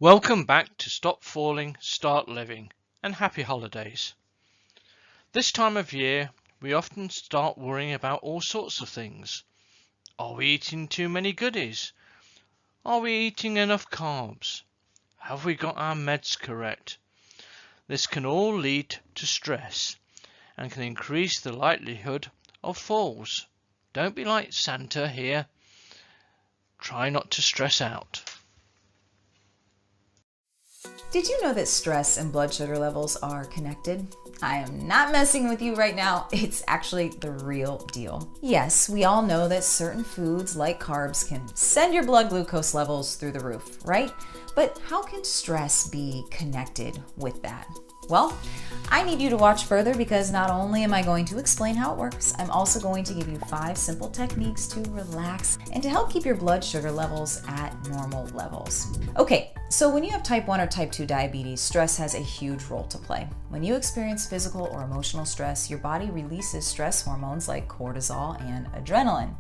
Welcome back to Stop Falling, Start Living, and happy holidays. This time of year, we often start worrying about all sorts of things. Are we eating too many goodies? Are we eating enough carbs? Have we got our meds correct? This can all lead to stress and can increase the likelihood of falls. Don't be like Santa here. Try not to stress out. Did you know that stress and blood sugar levels are connected? I am not messing with you right now. It's actually the real deal. Yes, we all know that certain foods like carbs can send your blood glucose levels through the roof, right? But how can stress be connected with that? Well, I need you to watch further because not only am I going to explain how it works, I'm also going to give you 5 simple techniques to relax and to help keep your blood sugar levels at normal levels. Okay, so when you have type 1 or type 2 diabetes, stress has a huge role to play. When you experience physical or emotional stress, your body releases stress hormones like cortisol and adrenaline.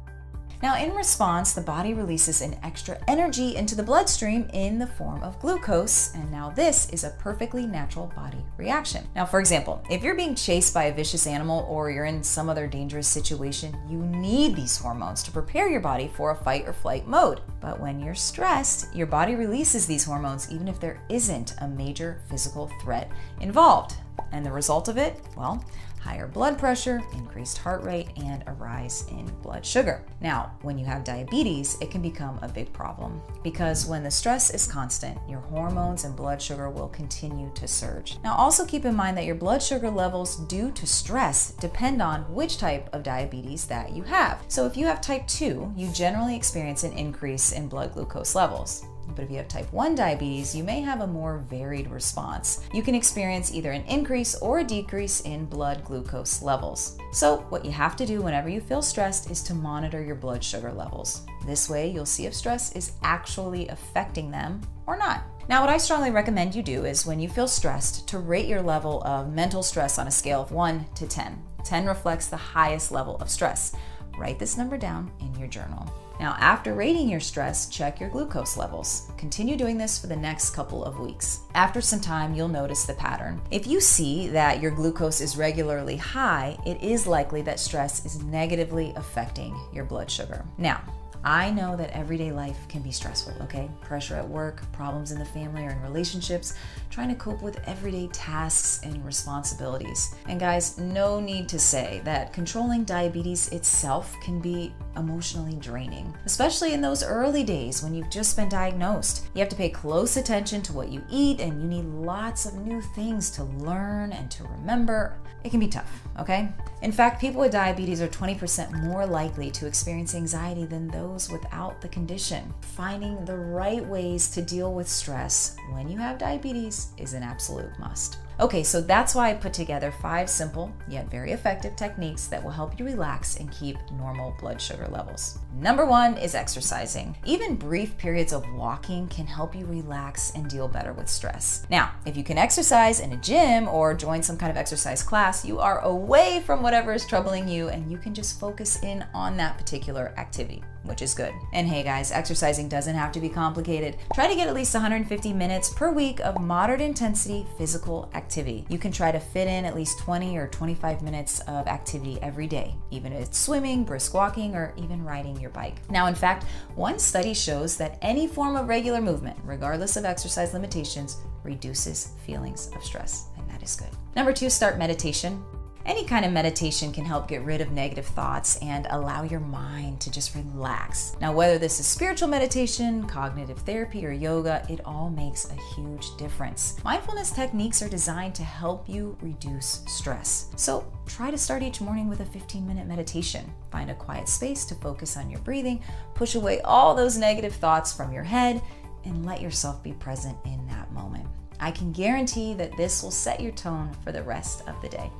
Now, in response, the body releases an extra energy into the bloodstream in the form of glucose, and now this is a perfectly natural body reaction. Now, for example, if you're being chased by a vicious animal or you're in some other dangerous situation, you need these hormones to prepare your body for a fight or flight mode. But when you're stressed, your body releases these hormones even if there isn't a major physical threat involved. And the result of it? Well, higher blood pressure, increased heart rate, and a rise in blood sugar. Now, when you have diabetes, it can become a big problem because when the stress is constant, your hormones and blood sugar will continue to surge. Now, also keep in mind that your blood sugar levels due to stress depend on which type of diabetes that you have. So if you have type 2, you generally experience an increase in blood glucose levels. But if you have type 1 diabetes, you may have a more varied response. You can experience either an increase or a decrease in blood glucose levels. So what you have to do whenever you feel stressed is to monitor your blood sugar levels. This way you'll see if stress is actually affecting them or not. Now, what I strongly recommend you do is when you feel stressed to rate your level of mental stress on a scale of 1 to 10. 10 reflects the highest level of stress. Write this number down in your journal. Now, after rating your stress, check your glucose levels. Continue doing this for the next couple of weeks. After some time, you'll notice the pattern. If you see that your glucose is regularly high, it is likely that stress is negatively affecting your blood sugar. Now, I know that everyday life can be stressful, okay? Pressure at work, problems in the family or in relationships, trying to cope with everyday tasks and responsibilities. And guys, no need to say that controlling diabetes itself can be emotionally draining, especially in those early days when you've just been diagnosed. You have to pay close attention to what you eat and you need lots of new things to learn and to remember. It can be tough, okay? In fact, people with diabetes are 20% more likely to experience anxiety than those without the condition. Finding the right ways to deal with stress when you have diabetes is an absolute must. Okay, so that's why I put together 5 simple yet very effective techniques that will help you relax and keep normal blood sugar levels. Number 1 is exercising. Even brief periods of walking can help you relax and deal better with stress. Now, if you can exercise in a gym or join some kind of exercise class, you are away from whatever is troubling you and you can just focus in on that particular activity, which is good. And hey guys, exercising doesn't have to be complicated. Try to get at least 150 minutes per week of moderate intensity physical activity. You can try to fit in at least 20 or 25 minutes of activity every day, even if it's swimming, brisk walking, or even riding your bike. Now, in fact, one study shows that any form of regular movement, regardless of exercise limitations, reduces feelings of stress, and that is good. Number 2, start meditation. Any kind of meditation can help get rid of negative thoughts and allow your mind to just relax. Now, whether this is spiritual meditation, cognitive therapy, or yoga, it all makes a huge difference. Mindfulness techniques are designed to help you reduce stress. So try to start each morning with a 15-minute meditation. Find a quiet space to focus on your breathing, push away all those negative thoughts from your head, and let yourself be present in that moment. I can guarantee that this will set your tone for the rest of the day.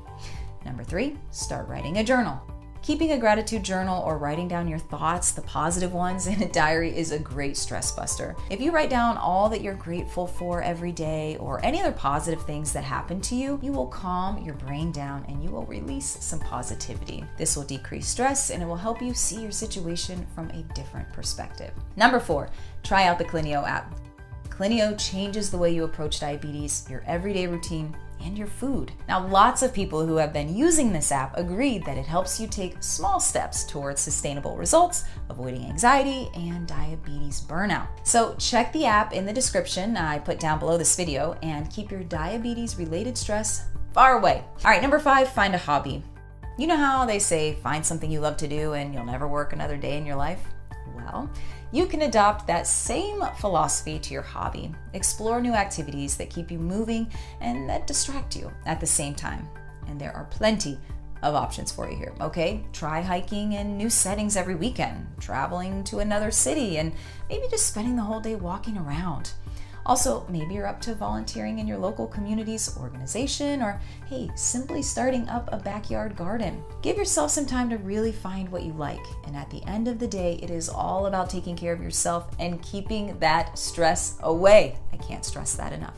Number 3, start writing a journal. Keeping a gratitude journal or writing down your thoughts, the positive ones, in a diary is a great stress buster. If you write down all that you're grateful for every day or any other positive things that happen to you, you will calm your brain down and you will release some positivity. This will decrease stress and it will help you see your situation from a different perspective. Number 4, try out the Clineo app. Clineo changes the way you approach diabetes, your everyday routine, and your food. Now, lots of people who have been using this app agreed that it helps you take small steps towards sustainable results, avoiding anxiety and diabetes burnout. So check the app in the description I put down below this video and keep your diabetes-related stress far away. All right, number 5, find a hobby. You know how they say find something you love to do and you'll never work another day in your life? Well, you can adopt that same philosophy to your hobby. Explore new activities that keep you moving and that distract you at the same time. And there are plenty of options for you here, okay? Try hiking in new settings every weekend, traveling to another city, and maybe just spending the whole day walking around. Also, maybe you're up to volunteering in your local community's organization, or hey, simply starting up a backyard garden. Give yourself some time to really find what you like. And at the end of the day, it is all about taking care of yourself and keeping that stress away. I can't stress that enough.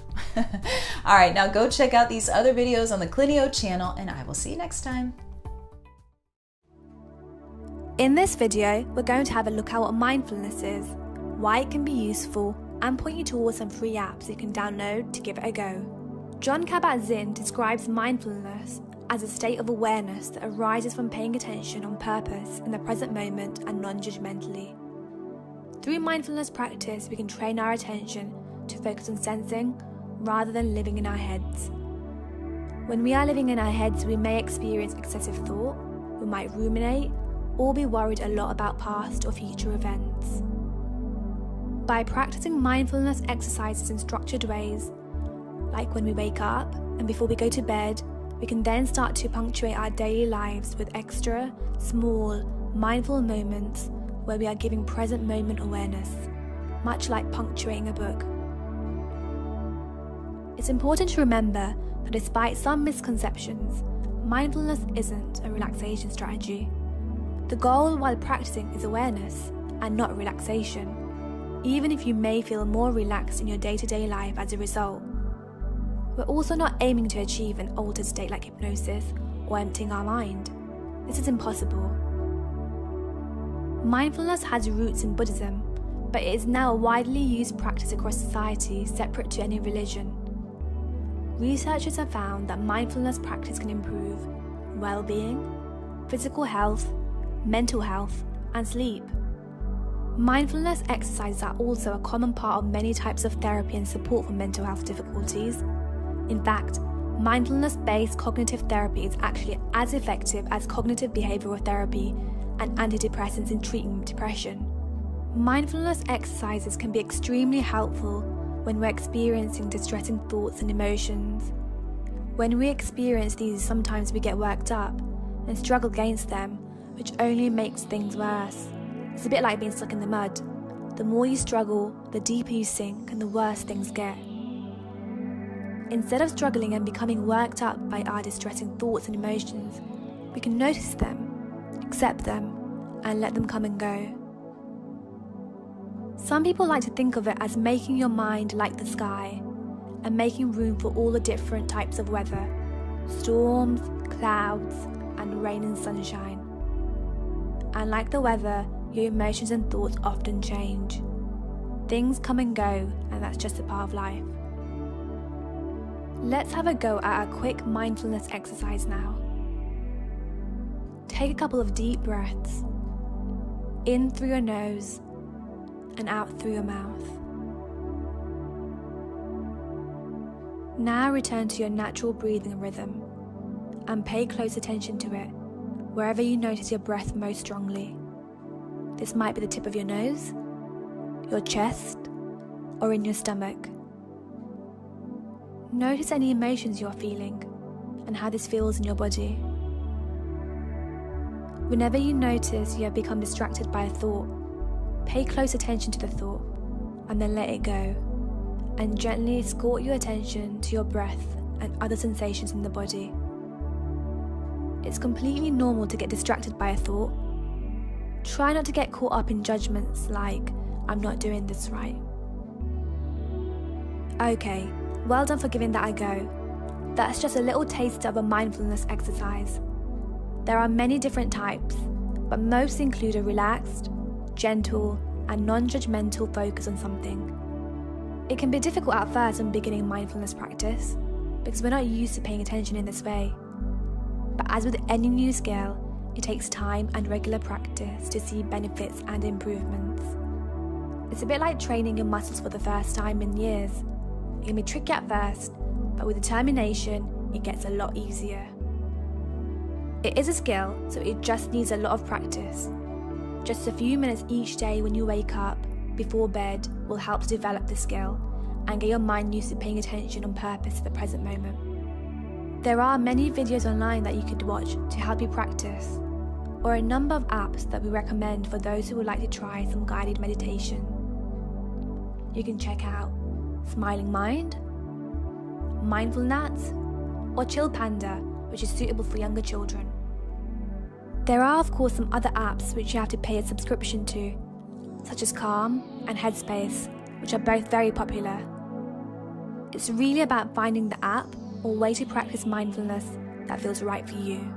All right, now go check out these other videos on the Clineo channel, and I will see you next time. In this video, we're going to have a look at what mindfulness is, why it can be useful, and point you towards some free apps you can download to give it a go. Jon Kabat-Zinn describes mindfulness as a state of awareness that arises from paying attention on purpose in the present moment and non-judgmentally. Through mindfulness practice, we can train our attention to focus on sensing rather than living in our heads. When we are living in our heads, we may experience excessive thought, we might ruminate, or be worried a lot about past or future events. By practicing mindfulness exercises in structured ways, like when we wake up and before we go to bed, we can then start to punctuate our daily lives with extra, small, mindful moments where we are giving present moment awareness, much like punctuating a book. It's important to remember that despite some misconceptions, mindfulness isn't a relaxation strategy. The goal while practicing is awareness and not relaxation, even if you may feel more relaxed in your day-to-day life as a result. We're also not aiming to achieve an altered state like hypnosis or emptying our mind. This is impossible. Mindfulness has roots in Buddhism, but it is now a widely used practice across society separate to any religion. Researchers have found that mindfulness practice can improve well-being, physical health, mental health, and sleep. Mindfulness exercises are also a common part of many types of therapy and support for mental health difficulties. In fact, mindfulness-based cognitive therapy is actually as effective as cognitive behavioral therapy and antidepressants in treating depression. Mindfulness exercises can be extremely helpful when we're experiencing distressing thoughts and emotions. When we experience these, sometimes we get worked up and struggle against them, which only makes things worse. It's a bit like being stuck in the mud. The more you struggle, the deeper you sink and the worse things get. Instead of struggling and becoming worked up by our distressing thoughts and emotions, we can notice them, accept them, and let them come and go. Some people like to think of it as making your mind like the sky and making room for all the different types of weather, storms, clouds, and rain and sunshine. And like the weather, your emotions and thoughts often change. Things come and go, and that's just a part of life. Let's have a go at a quick mindfulness exercise now. Take a couple of deep breaths, in through your nose and out through your mouth. Now return to your natural breathing rhythm and pay close attention to it, wherever you notice your breath most strongly. This might be the tip of your nose, your chest, or in your stomach. Notice any emotions you are feeling and how this feels in your body. Whenever you notice you have become distracted by a thought, pay close attention to the thought and then let it go, and gently escort your attention to your breath and other sensations in the body. It's completely normal to get distracted by a thought. Try not to get caught up in judgments like, I'm not doing this right. Okay, well done for giving that a go. That's just a little taste of a mindfulness exercise. There are many different types, but most include a relaxed, gentle, and non-judgmental focus on something. It can be difficult at first when beginning mindfulness practice, because we're not used to paying attention in this way. But as with any new skill, it takes time and regular practice to see benefits and improvements. It's a bit like training your muscles for the first time in years. It can be tricky at first, but with determination, it gets a lot easier. It is a skill, so it just needs a lot of practice. Just a few minutes each day when you wake up, before bed, will help to develop the skill and get your mind used to paying attention on purpose at the present moment. There are many videos online that you could watch to help you practice, or a number of apps that we recommend for those who would like to try some guided meditation. You can check out Smiling Mind, Mindful Gnats, or Chill Panda, which is suitable for younger children. There are of course some other apps which you have to pay a subscription to, such as Calm and Headspace, which are both very popular. It's really about finding the app or way to practice mindfulness that feels right for you.